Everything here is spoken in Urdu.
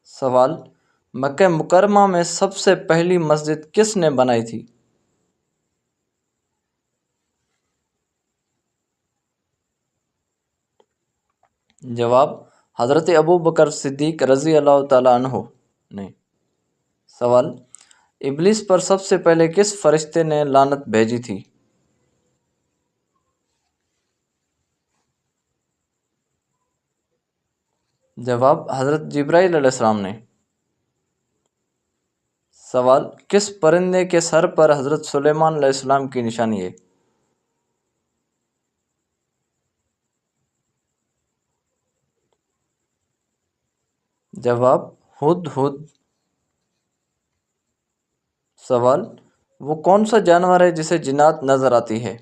سوال: مکہ مکرمہ میں سب سے پہلی مسجد کس نے بنائی تھی؟ جواب: حضرت ابو بکر صدیق رضی اللہ تعالیٰ عنہ نے۔ سوال: ابلیس پر سب سے پہلے کس فرشتے نے لعنت بھیجی تھی؟ جواب: حضرت جبرائیل علیہ السلام نے۔ سوال: کس پرندے کے سر پر حضرت سلیمان علیہ السلام کی نشانی ہے؟ جواب: ہدہد۔ سوال: وہ کون سا جانور ہے جسے جنات نظر آتی ہے؟